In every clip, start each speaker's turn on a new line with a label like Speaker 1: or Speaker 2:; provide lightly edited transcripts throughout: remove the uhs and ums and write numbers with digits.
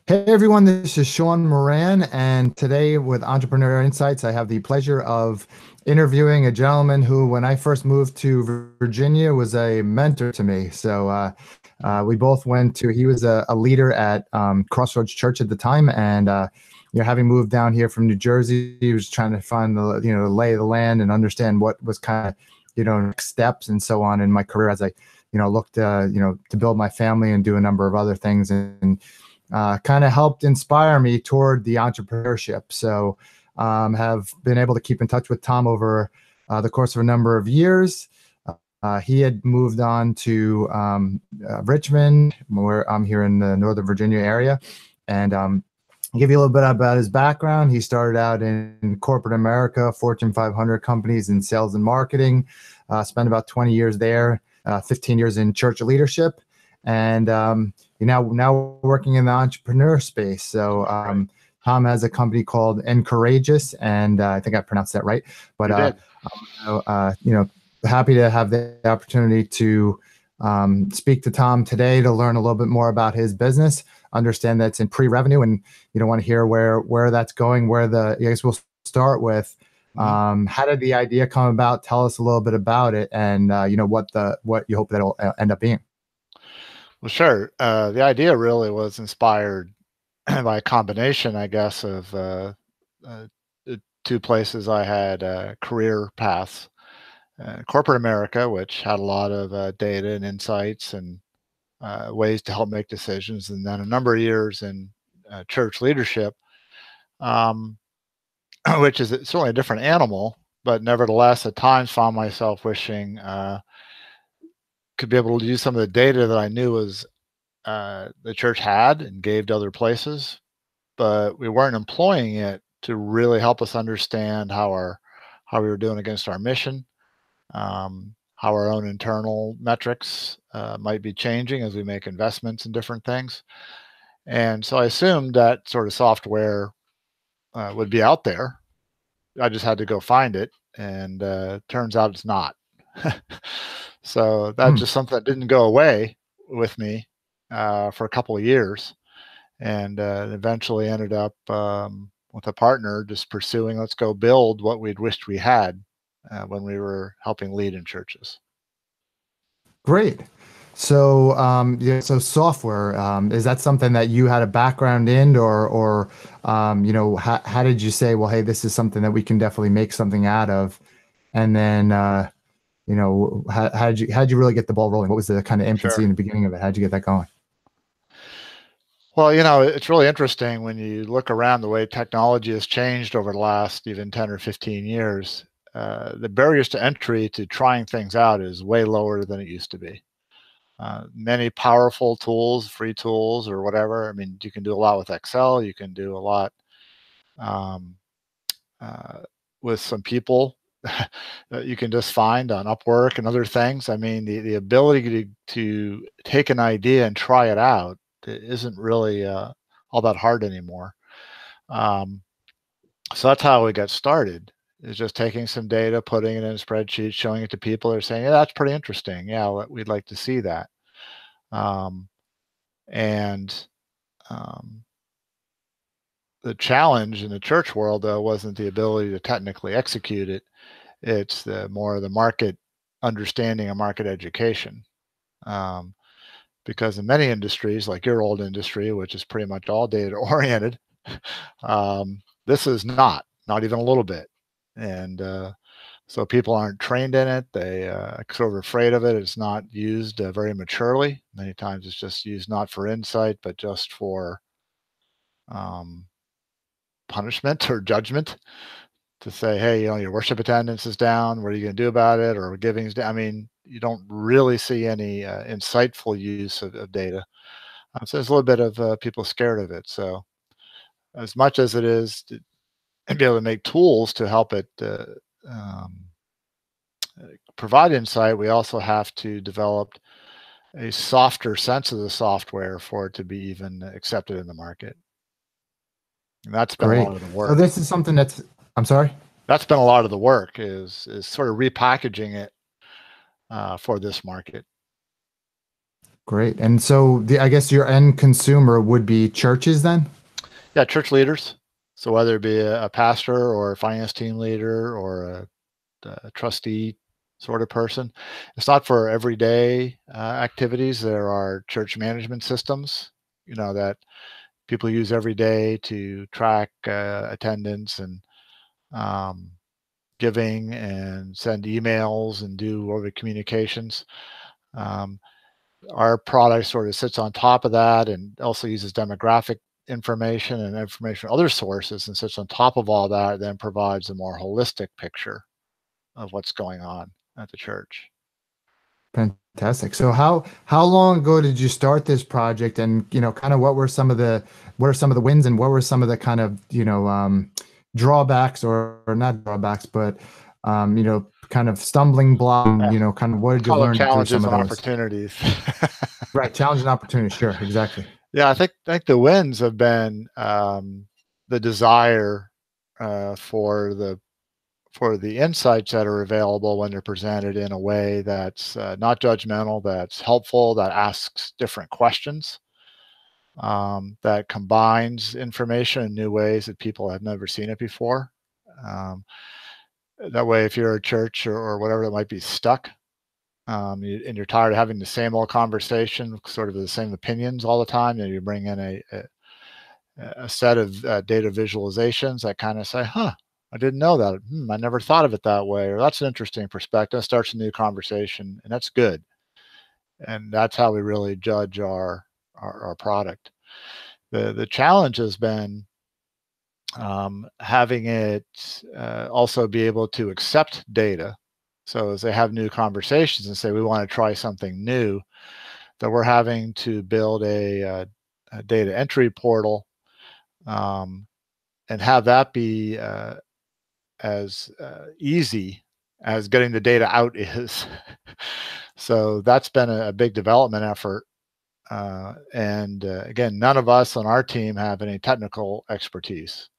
Speaker 1: Hey everyone, this is Sean Moran, and today with Entrepreneur Insights, I have the pleasure of interviewing a gentleman who, when I first moved to Virginia, was a mentor to me. We both went to, he was a leader at Crossroads Church at the time, and having moved down here from New Jersey, he was trying to find the lay of the land and understand what was kind of, next steps and so on in my career as I, looked, to build my family and do a number of other things. And kind of helped inspire me toward the entrepreneurship. Have been able to keep in touch with Tom over the course of a number of years. He had moved on to Richmond, where I'm here in the Northern Virginia area. And give you a little bit about his background. He started out in corporate America, Fortune 500 companies in sales and marketing, spent about 20 years there, 15 years in church leadership. And you're now working in the entrepreneur space. Tom has a company called Encourageous, and I think I pronounced that right. But happy to have the opportunity to speak to Tom today to learn a little bit more about his business. Understand that it's in pre-revenue, and you don't want to hear where that's going. I guess we'll start with how did the idea come about? Tell us a little bit about it, and what you hope that'll end up being.
Speaker 2: Well, sure. The idea really was inspired by a combination, I guess, of the two places I had career paths. Corporate America, which had a lot of data and insights and ways to help make decisions, and then a number of years in church leadership, um, which is certainly a different animal, but nevertheless, at times found myself wishing could be able to use some of the data that I knew was the church had and gave to other places, but we weren't employing it to really help us understand how we were doing against our mission, how our own internal metrics might be changing as we make investments in different things. And so I assumed that sort of software would be out there. I just had to go find it, and turns out it's not. So that's just something that didn't go away with me for a couple of years, and eventually ended up with a partner just pursuing, let's go build what we'd wished we had when we were helping lead in churches.
Speaker 1: Great. So software, is that something that you had a background in, or how did you say, well, hey, this is something that we can definitely make something out of? And then, how'd you really get the ball rolling? What was the kind of infancy in the beginning of it? How'd you get that going?
Speaker 2: Well, it's really interesting when you look around the way technology has changed over the last even 10 or 15 years. The barriers to entry to trying things out is way lower than it used to be. Many powerful tools, free tools or whatever. I mean, you can do a lot with Excel. You can do a lot um, with some people that you can just find on Upwork and other things. I mean, the ability to take an idea and try it out isn't really all that hard anymore. So that's how we got started, is just taking some data, putting it in a spreadsheet, showing it to people. They're saying, yeah, that's pretty interesting. Yeah, we'd like to see that. Um, and the challenge in the church world, though, wasn't the ability to technically execute it. It's more of the market understanding and market education. Because in many industries, like your old industry, which is pretty much all data oriented, this is not even a little bit. And so people aren't trained in it. They sort of afraid of it. It's not used very maturely. Many times it's just used not for insight, but just for punishment or judgment, to say, hey, your worship attendance is down. What are you going to do about it? Or giving is down. I mean, you don't really see any insightful use of data. So there's a little bit of people scared of it. So as much as it is to be able to make tools to help it provide insight, we also have to develop a softer sense of the software for it to be even accepted in the market. And that's been a lot of the work.
Speaker 1: So this is something I'm sorry?
Speaker 2: That's been a lot of the work, is sort of repackaging it for this market.
Speaker 1: Great. And so I guess your end consumer would be churches then?
Speaker 2: Yeah, church leaders. So whether it be a pastor or a finance team leader or a trustee sort of person, it's not for everyday activities. There are church management systems, that people use every day to track attendance and um, giving and send emails and do over communications. Um, our product sort of sits on top of that and also uses demographic information and information from other sources and sits on top of all that, then provides a more holistic picture of what's going on at the church.
Speaker 1: Fantastic. So how long ago did you start this project, and kind of what are some of the wins, and what were some of the kind of drawbacks, or not drawbacks, but kind of stumbling block, and
Speaker 2: Yeah,
Speaker 1: kind of what did you
Speaker 2: call them
Speaker 1: learn through some
Speaker 2: challenges
Speaker 1: of
Speaker 2: and
Speaker 1: those?
Speaker 2: opportunities.
Speaker 1: Right, challenge and opportunity. Sure, exactly.
Speaker 2: Yeah, I think the wins have been the desire for the insights that are available when they're presented in a way that's not judgmental, that's helpful, that asks different questions, that combines information in new ways that people have never seen it before. Um, that way, if you're a church or whatever that might be stuck, and you're tired of having the same old conversation, sort of the same opinions all the time, you bring in a set of data visualizations that kind of say, huh, I didn't know that. I never thought of it that way. Or that's an interesting perspective. It starts a new conversation, and that's good. And that's how we really judge our product. The challenge has been having it also be able to accept data. So as they have new conversations and say, we want to try something new, that we're having to build a data entry portal, um, and have that be as easy as getting the data out is. So that's been a big development effort. And again, none of us on our team have any technical expertise.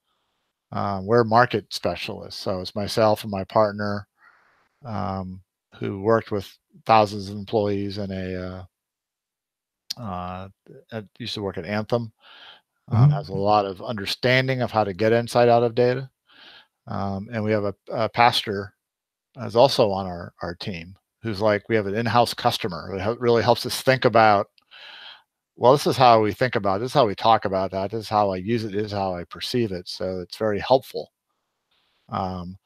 Speaker 2: We're market specialists. So it's myself and my partner, um, who worked with thousands of employees in used to work at Anthem, has a
Speaker 1: Hmm.
Speaker 2: lot of understanding of how to get insight out of data. And we have a pastor is also on our team, who's like, we have an in-house customer that really helps us think about, well, this is how we think about it, this is how we talk about that, this is how I use it, this is how I perceive it. So it's very helpful. Um,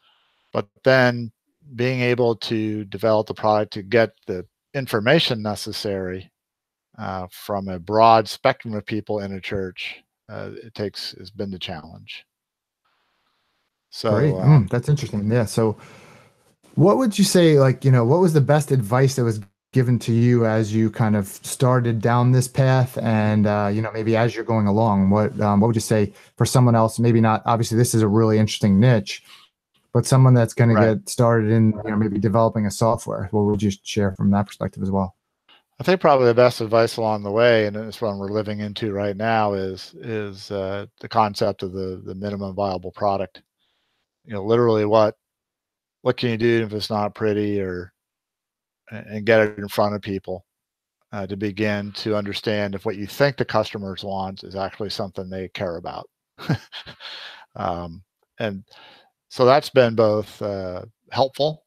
Speaker 2: but then being able to develop the product to get the information necessary from a broad spectrum of people in a church, has been the challenge.
Speaker 1: Great.
Speaker 2: So
Speaker 1: That's interesting. Yeah. So what would you say, like, what was the best advice that was given to you as you kind of started down this path, and maybe as you're going along, what would you say for someone else? Maybe not, obviously this is a really interesting niche, but someone that's going to
Speaker 2: right.
Speaker 1: get started in, maybe developing a software. What would you share from that perspective as well?
Speaker 2: I think probably the best advice along the way, and it's one we're living into right now, is the concept of the minimum viable product. Literally, what can you do if it's not pretty, or and get it in front of people, to begin to understand if what you think the customers want is actually something they care about. um, and so that's been both helpful,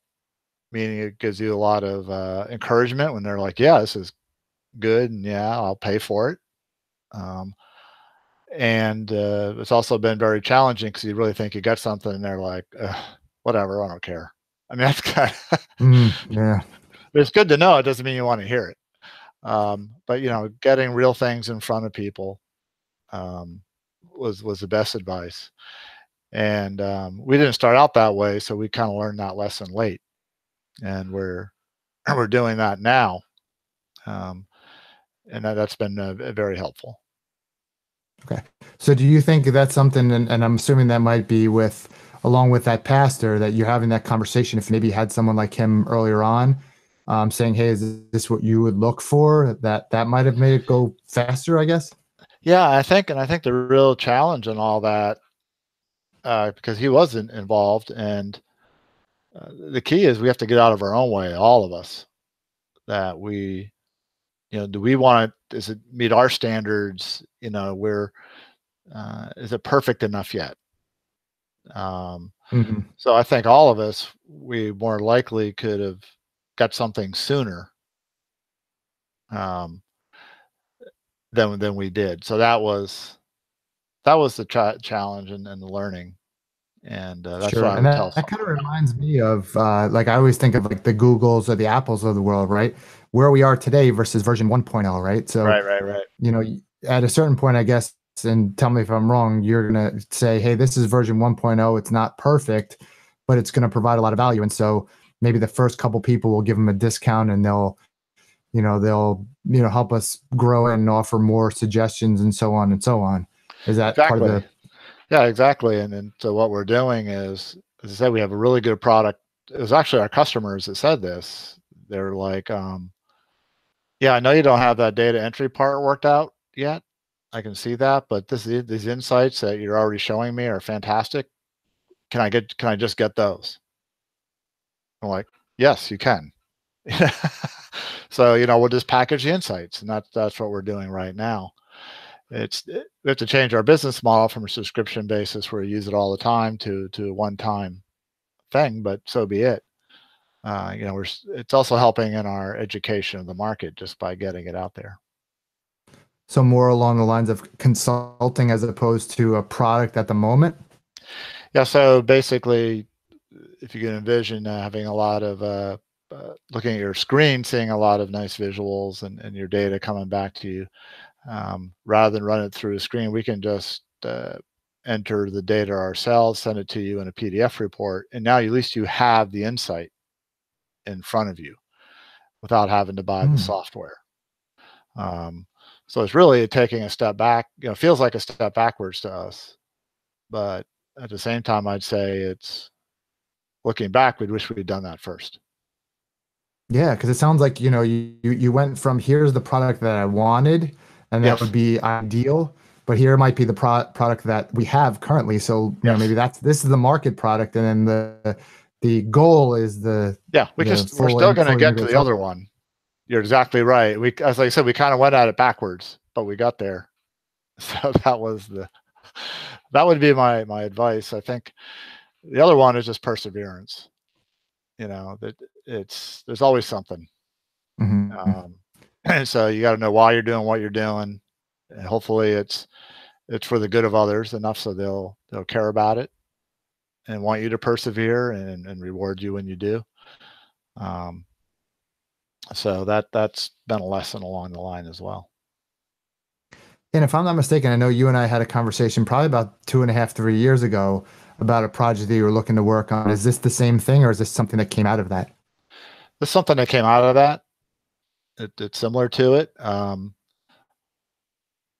Speaker 2: meaning it gives you a lot of encouragement when they're like, "Yeah, this is good, and yeah, I'll pay for it." Um, and it's also been very challenging because you really think you got something, and they're like, "Ugh, whatever, I don't care." I mean, that's kind of,
Speaker 1: Yeah.
Speaker 2: it's good to know. It doesn't mean you want to hear it. But getting real things in front of people um, was the best advice. And we didn't start out that way, so we kind of learned that lesson late, and we're we're doing that now, um, and that's been very helpful.
Speaker 1: Okay. So do you think that's something, and I'm assuming that might be along with that pastor, that you're having that conversation, if maybe you had someone like him earlier on, saying, hey, is this what you would look for, that might have made it go faster, I guess?
Speaker 2: Yeah, I think the real challenge in all that, because he wasn't involved, and the key is we have to get out of our own way, all of us, that we do we want it, does it meet our standards? Is it perfect enough yet?
Speaker 1: Hmm.
Speaker 2: So I think all of us, we more likely could have got something sooner um, than we did. So that was the challenge and the learning, and that's
Speaker 1: Sure.
Speaker 2: what I
Speaker 1: And
Speaker 2: would tell
Speaker 1: that kind of
Speaker 2: someone.
Speaker 1: reminds me of like I always think of like the Googles or the Apples of the world, right? Where we are today versus version 1.0, right? So,
Speaker 2: Right, right, right.
Speaker 1: you know, at a certain point, I guess, and tell me if I'm wrong, you're going to say, hey, this is version 1.0. It's not perfect, but it's going to provide a lot of value. And so maybe the first couple people will give them a discount and they'll help us grow and offer more suggestions and so on and so on. Is that part of
Speaker 2: Exactly.
Speaker 1: the?
Speaker 2: Yeah, exactly. And so what we're doing is, as I said, we have a really good product. It was actually our customers that said this. They're like, yeah, I know you don't have that data entry part worked out yet. I can see that, but these insights that you're already showing me are fantastic. Can I just get those? I'm like, yes, you can. So, we'll just package the insights, and that's what we're doing right now. We have to change our business model from a subscription basis where you use it all the time to a one-time thing, but so be it. It's also helping in our education of the market just by getting it out there.
Speaker 1: So more along the lines of consulting as opposed to a product at the moment.
Speaker 2: Yeah, so basically, if you can envision having a lot of looking at your screen, seeing a lot of nice visuals and your data coming back to you, rather than run it through a screen, we can just enter the data ourselves, send it to you in a PDF report, and now at least you have the insight in front of you without having to buy the
Speaker 1: Hmm.
Speaker 2: software. Um, so it's really taking a step back. Feels like a step backwards to us, but at the same time, I'd say it's looking back. We'd wish we'd done that first.
Speaker 1: Yeah, because it sounds like you went from here's the product that I wanted, and that would
Speaker 2: Yes.
Speaker 1: be ideal, but here might be the product that we have currently. So maybe
Speaker 2: Yes.
Speaker 1: this is the market product, and then the goal is
Speaker 2: Yeah.
Speaker 1: the
Speaker 2: We're still going to
Speaker 1: fully
Speaker 2: get to
Speaker 1: integrated
Speaker 2: the other
Speaker 1: software.
Speaker 2: one. You're exactly right. As I said, we kind of went at it backwards, but we got there. So that would be my advice. I think the other one is just perseverance. That there's always something.
Speaker 1: Hmm.
Speaker 2: Um, and so you got to know why you're doing what you're doing, and hopefully it's for the good of others enough so they'll care about it and want you to persevere and reward you when you do. Um, so that's been a lesson along the line as well.
Speaker 1: And if I'm not mistaken, I know you and I had a conversation probably about 2.5, 3 years ago about a project that you were looking to work on. Is this the same thing, or is this something that came out of that?
Speaker 2: There's something that came out of that. It's similar to it.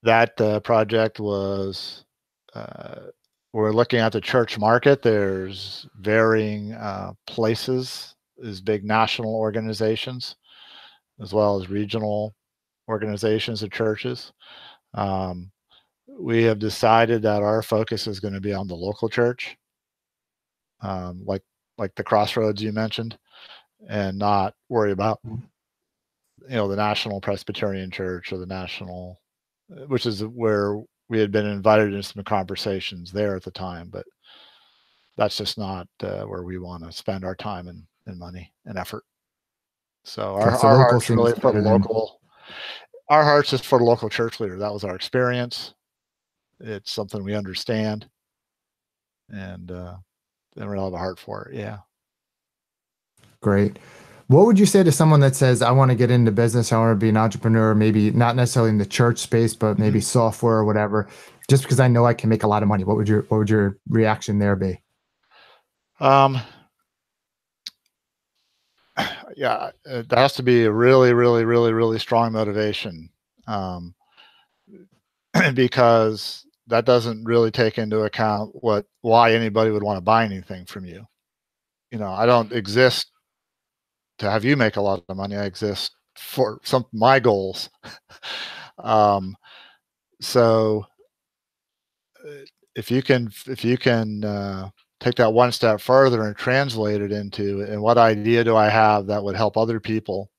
Speaker 2: That project was uh, we're looking at the church market. There's varying places. There's big national organizations as well as regional organizations of churches. Um, we have decided that our focus is going to be on the local church, like the crossroads you mentioned, and not worry about the National Presbyterian Church or the national, which is where we had been invited into some conversations there at the time, but that's just not where we want to spend our time and money and effort. So
Speaker 1: Okay, so
Speaker 2: our
Speaker 1: local
Speaker 2: heart's
Speaker 1: seems
Speaker 2: really for the
Speaker 1: better than.
Speaker 2: local. Our hearts is for the local church leader. That was our experience. It's something we understand, and then we'll have a heart for it. Yeah.
Speaker 1: Great. What would you say to someone that says, I want to get into business, I want to be an entrepreneur, maybe not necessarily in the church space, but maybe
Speaker 2: Mhm.
Speaker 1: software or whatever, just because I know I can make a lot of money? What would your reaction there be?
Speaker 2: Um, yeah, there has to be a really, really, really, really strong motivation, um, because that doesn't really take into account why anybody would want to buy anything from you. I don't exist to have you make a lot of money. I exist for some my goals. um, so if you can take that one step further and translate it into, and what idea do I have that would help other people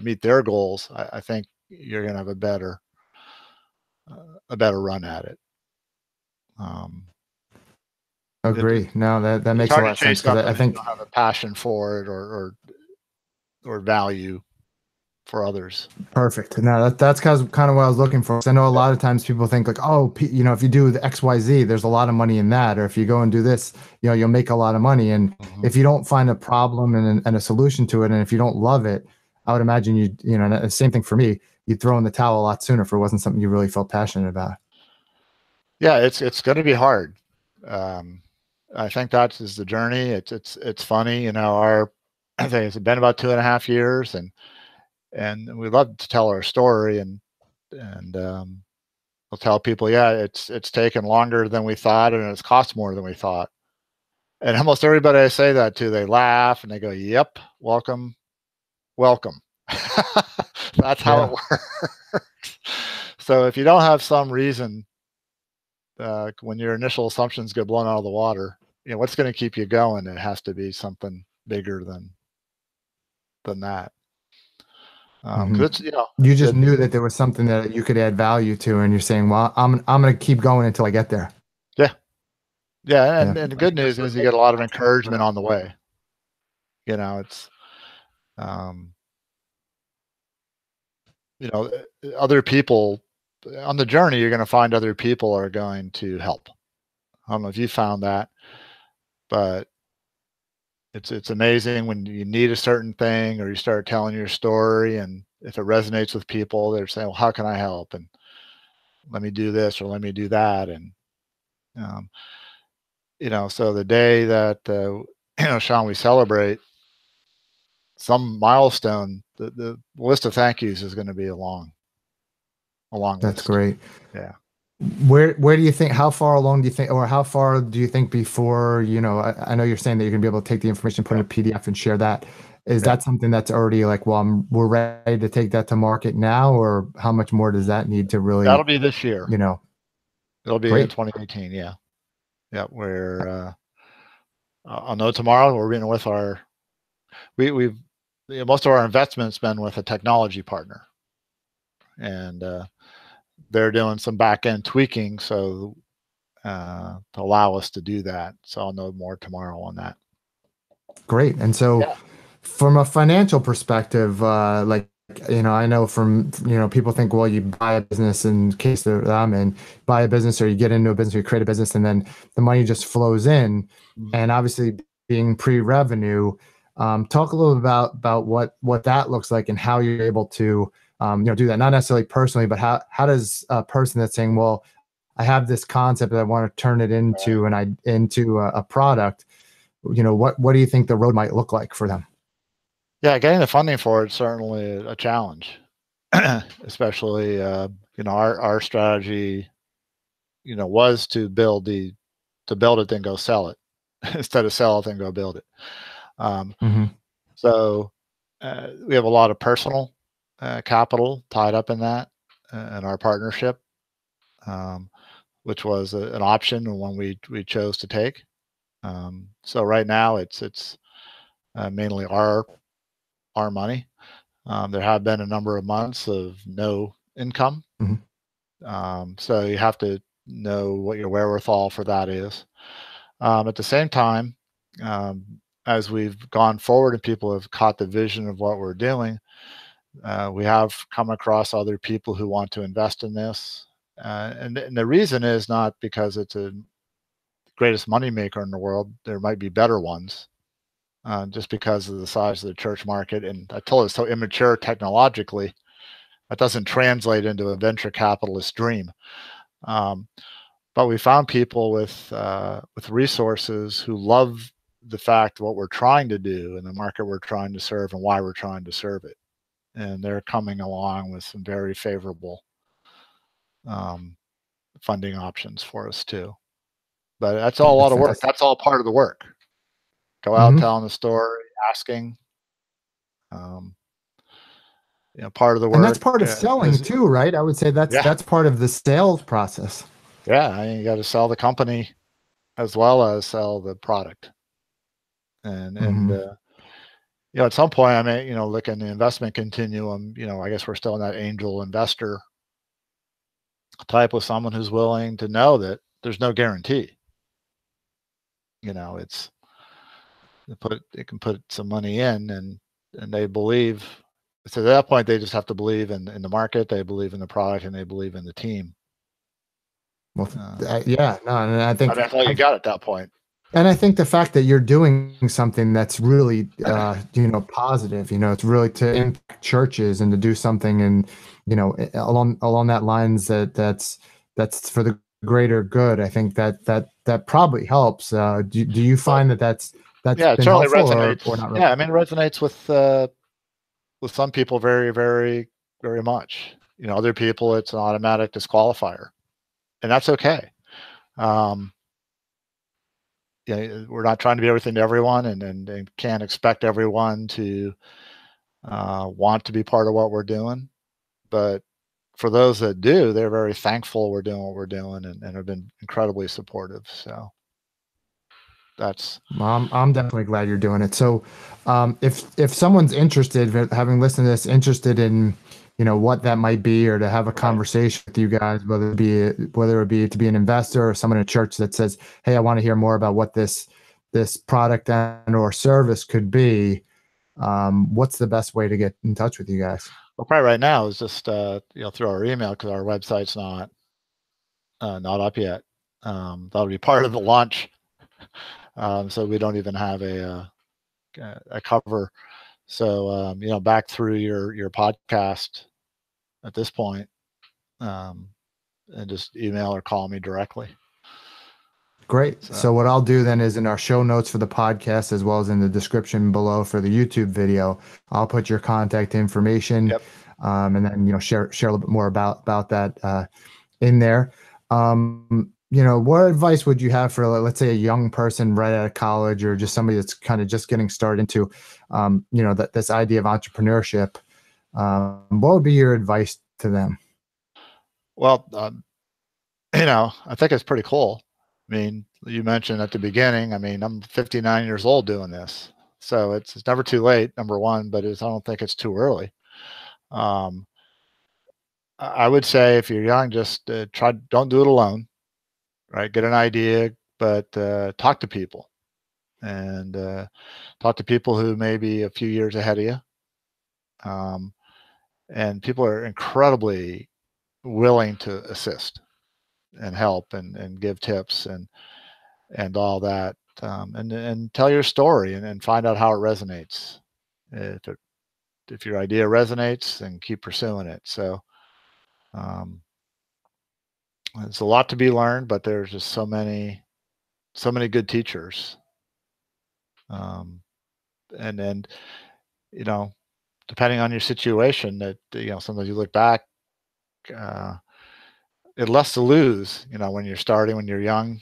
Speaker 2: meet their goals, I think you're going to have a better run at it.
Speaker 1: Agree. No, that
Speaker 2: It's
Speaker 1: makes a
Speaker 2: hard
Speaker 1: lot
Speaker 2: to
Speaker 1: of sense
Speaker 2: chase
Speaker 1: because
Speaker 2: something
Speaker 1: I
Speaker 2: if you
Speaker 1: think,
Speaker 2: don't have a passion for it or value for others.
Speaker 1: perfect. No, that's kind of what I was looking for. 'Cause I know a
Speaker 2: Yeah.
Speaker 1: lot of times people think like, oh, if you do the XYZ, there's a lot of money in that, or if you go and do this, you'll make a lot of money. And
Speaker 2: Mhm.
Speaker 1: if you don't find a problem and a solution to it, and if you don't love it, I would imagine and the same thing for me, you'd throw in the towel a lot sooner if it wasn't something you really felt passionate about.
Speaker 2: Yeah, it's going to be hard. Um, I think that is the journey. It's funny, I think it's been about 2.5 years, and we love to tell our story, and we'll tell people, yeah, it's taken longer than we thought, and it's cost more than we thought. And almost everybody I say that to, they laugh and they go, "Yep, welcome, welcome." That's how it
Speaker 1: Yeah.
Speaker 2: works. So if you don't have some reason, when your initial assumptions get blown out of the water, what's going to keep you going? It has to be something bigger than that.
Speaker 1: Hmm.
Speaker 2: Because it's
Speaker 1: You just
Speaker 2: it,
Speaker 1: knew that there was something that you could add value to, and you're saying, well, I'm going to keep going until I get there.
Speaker 2: yeah, yeah,
Speaker 1: Yeah.
Speaker 2: and the good news is you get a lot of encouragement on the way. It's um, other people on the journey. You're going to find other people are going to help. I don't know if you found that, but it's amazing when you need a certain thing or you start telling your story, and if it resonates with people, they're saying, "Well, how can I help?" And let me do this or let me do that, and um, so the day that Sean, we celebrate some milestone, the list of thank yous is going to be a long
Speaker 1: That's
Speaker 2: list.
Speaker 1: great.
Speaker 2: Yeah.
Speaker 1: Where do you think, how far along do you think, or how far do you think before, I know you're saying that you're gonna be able to take the information, put it in a PDF and share that. Is
Speaker 2: Yeah.
Speaker 1: that something that's already like, well, we're ready to take that to market now, or how much more does that need to really,
Speaker 2: That'll be this year.
Speaker 1: you know,
Speaker 2: It'll be in
Speaker 1: great.
Speaker 2: 2018. Yeah. Yeah. I'll know tomorrow. We're meeting with we've most of our investment's been with a technology partner, and they're doing some back end tweaking to allow us to do that. So I'll know more tomorrow on that.
Speaker 1: Great. And so
Speaker 2: Yeah.
Speaker 1: from a financial perspective, like, I know from, people think, well, you buy a business in case that I'm in, buy a business or you get into a business, or you create a business, and then the money just flows in.
Speaker 2: Mhm.
Speaker 1: And obviously being pre-revenue, talk a little about what that looks like and how you're able to, do that, not necessarily personally, but how does a person that's saying, well, I have this concept that I want to turn it into into a product, what do you think the road might look like for them?
Speaker 2: Yeah, getting the funding for it's certainly a challenge, especially our strategy, was to build it then go sell it instead of sell it then go build it. Um,
Speaker 1: Hmm.
Speaker 2: so we have a lot of personal capital tied up in that in our partnership, um, which was an option and one we chose to take. So right now it's mainly our money. There have been a number of months of no income.
Speaker 1: Hmm.
Speaker 2: So you have to know what your wherewithal for that is. At the same time, um, as we've gone forward and people have caught the vision of what we're doing, we have come across other people who want to invest in this. And the reason is not because it's a greatest moneymaker in the world. There might be better ones, just because of the size of the church market. And I told it's so immature technologically, that doesn't translate into a venture capitalist dream. Um, but we found people with resources who love the fact of what we're trying to do and the market we're trying to serve and why we're trying to serve it. And they're coming along with some very favorable um, funding options for us too. But that's all a lot
Speaker 1: That's
Speaker 2: of work.
Speaker 1: fantastic.
Speaker 2: That's all part of the work. Go out
Speaker 1: Hmm.
Speaker 2: telling the story, asking. Um, part of the
Speaker 1: And that's
Speaker 2: work
Speaker 1: part of selling
Speaker 2: is
Speaker 1: too, right? I would say that's
Speaker 2: yeah,
Speaker 1: that's part of the sales process.
Speaker 2: yeah. I mean, you got to sell the company as well as sell the product, and
Speaker 1: Hmm.
Speaker 2: at some point, I mean, look in the investment continuum, I guess we're still in that angel investor type with someone who's willing to know that there's no guarantee. It's they can put some money in, and they believe. So at that point, they just have to believe in the market, they believe in the product, and they believe in the team.
Speaker 1: Well, yeah, no, and I think
Speaker 2: that's all you got at that point.
Speaker 1: And I think the fact that you're doing something that's really, positive, it's really to impact churches and to do something and, along that lines that's for the greater good. I think that probably helps. Do you find that's
Speaker 2: Yeah, it
Speaker 1: been
Speaker 2: certainly
Speaker 1: helpful
Speaker 2: resonates.
Speaker 1: or not really?
Speaker 2: Yeah, I mean, it resonates with some people very, very, very much. Other people, it's an automatic disqualifier, and that's okay. Yeah, we're not trying to be everything to everyone, and can't expect everyone to want to be part of what we're doing. But for those that do, they're very thankful we're doing what we're doing, and have been incredibly supportive. So that's
Speaker 1: I'm definitely glad you're doing it. So, if someone's interested, having listened to this, interested in, what that might be, or to have a conversation with you guys, whether it be to be an investor or someone in a church that says, "Hey, I want to hear more about what this product and or service could be," what's the best way to get in touch with you guys?
Speaker 2: well, probably right now is just through our email, because our website's not up yet. That'll be part of the launch. So we don't even have a cover. So back through your podcast at this point, and just email or call me directly.
Speaker 1: Great. So what I'll do then is in our show notes for the podcast, as well as in the description below for the YouTube video, I'll put your contact information,
Speaker 2: Yep.
Speaker 1: And then share a little bit more about that in there. What advice would you have for, let's say, a young person right out of college, or just somebody that's kind of just getting started into that this idea of entrepreneurship? What would be your advice to them?
Speaker 2: Well, I think it's pretty cool. I mean, you mentioned at the beginning, I mean, I'm 59 years old doing this. So it's never too late, number one, but I don't think it's too early. I would say if you're young, just don't do it alone, right? Get an idea, but talk to people, and talk to people who may be a few years ahead of you. And people are incredibly willing to assist and help and give tips and all that, and tell your story, and find out how it resonates. If your idea resonates, then keep pursuing it. So there's a lot to be learned, but there's just so many good teachers. And then depending on your situation, that sometimes you look back, it less to lose. When you're starting, when you're young,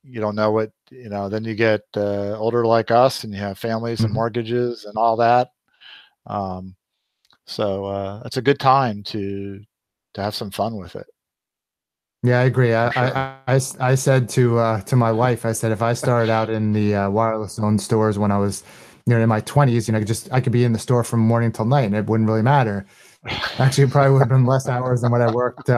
Speaker 2: you don't know what, then you get older like us, and you have families and mortgages and all that. So it's a good time to have some fun with it.
Speaker 1: Yeah, I agree. I said to my wife, I said, if I started out in the wireless owned stores when I was, in my 20s, I could be in the store from morning till night, and it wouldn't really matter. Actually, it probably would have been less hours than what I worked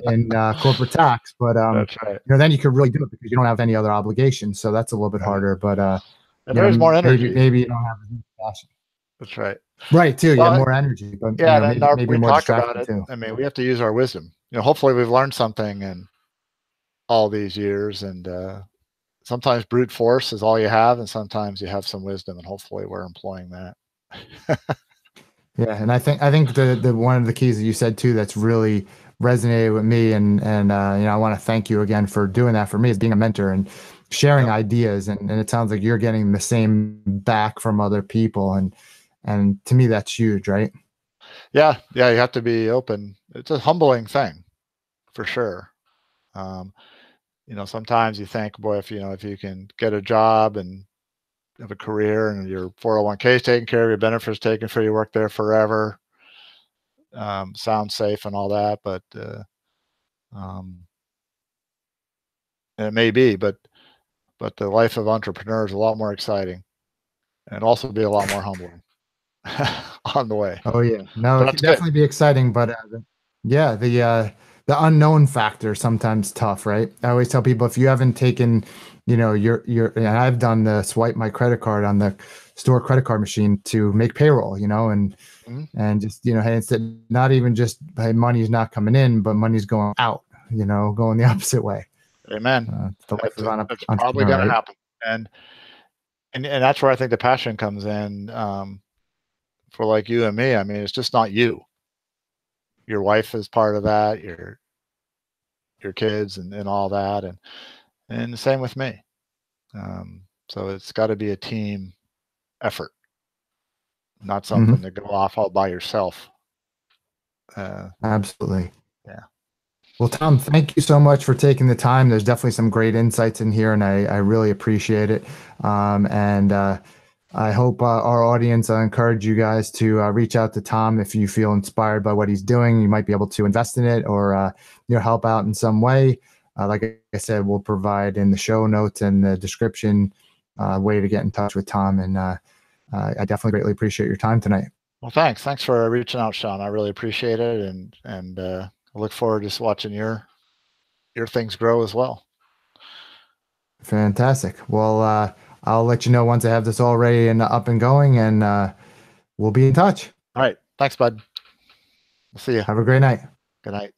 Speaker 1: in corporate tax. But
Speaker 2: That's right.
Speaker 1: then you could really do it because you don't have any other obligations. So that's a little bit harder. But
Speaker 2: and there's more energy.
Speaker 1: Maybe you don't have as much passion.
Speaker 2: That's right.
Speaker 1: Right, too. You have more energy, but
Speaker 2: yeah,
Speaker 1: maybe
Speaker 2: we
Speaker 1: more
Speaker 2: talk about
Speaker 1: distracted
Speaker 2: it.
Speaker 1: too.
Speaker 2: I mean, we have to use our wisdom. Hopefully we've learned something in all these years, and sometimes brute force is all you have, and sometimes you have some wisdom, and hopefully we're employing that.
Speaker 1: Yeah, and I think the one of the keys that you said too that's really resonated with me, and I want to thank you again for doing that for me, is being a mentor and sharing ideas, and it sounds like you're getting the same back from other people, and to me that's huge, right?
Speaker 2: Yeah, you have to be open. It's a humbling thing, for sure. Sometimes you think, boy, if you can get a job and have a career, and your 401k is taken care of, your benefits taken for you, work there forever, sounds safe and all that, but it may be, but the life of entrepreneur is a lot more exciting. and also be a lot more humbling on the way.
Speaker 1: Oh yeah, no,
Speaker 2: But
Speaker 1: it can
Speaker 2: that's good.
Speaker 1: definitely be exciting, but yeah, the unknown factor is sometimes tough, right? I always tell people if you haven't taken, and I've done the swipe my credit card on the store credit card machine to make payroll,
Speaker 2: Mhm.
Speaker 1: and just hey, instead not even just hey, money's not coming in, but money's going out, going the opposite way.
Speaker 2: Amen.
Speaker 1: It's the life of an
Speaker 2: That's probably
Speaker 1: entrepreneur,
Speaker 2: gonna
Speaker 1: right?
Speaker 2: happen, and and that's where I think the passion comes in, for like you and me. I mean, it's just not you. Your wife is part of that, your kids and all that, and the same with me. So it's gotta be a team effort, not something
Speaker 1: Hmm.
Speaker 2: to go off all by yourself. Uh,
Speaker 1: Absolutely.
Speaker 2: yeah.
Speaker 1: Well, Tom, thank you so much for taking the time. There's definitely some great insights in here, and I really appreciate it. And I hope our audience encourage you guys to reach out to Tom if you feel inspired by what he's doing. You might be able to invest in it or help out in some way. Like I said, we'll provide in the show notes and the description way to get in touch with Tom. And I definitely greatly appreciate your time tonight.
Speaker 2: Well, thanks. Thanks for reaching out, Sean. I really appreciate it, and I look forward to just watching your things grow as well.
Speaker 1: Fantastic. Well, I'll let you know once I have this all ready and up and going, and we'll be in touch.
Speaker 2: All right. Thanks, bud. We'll see you.
Speaker 1: Have a great night.
Speaker 2: Good night.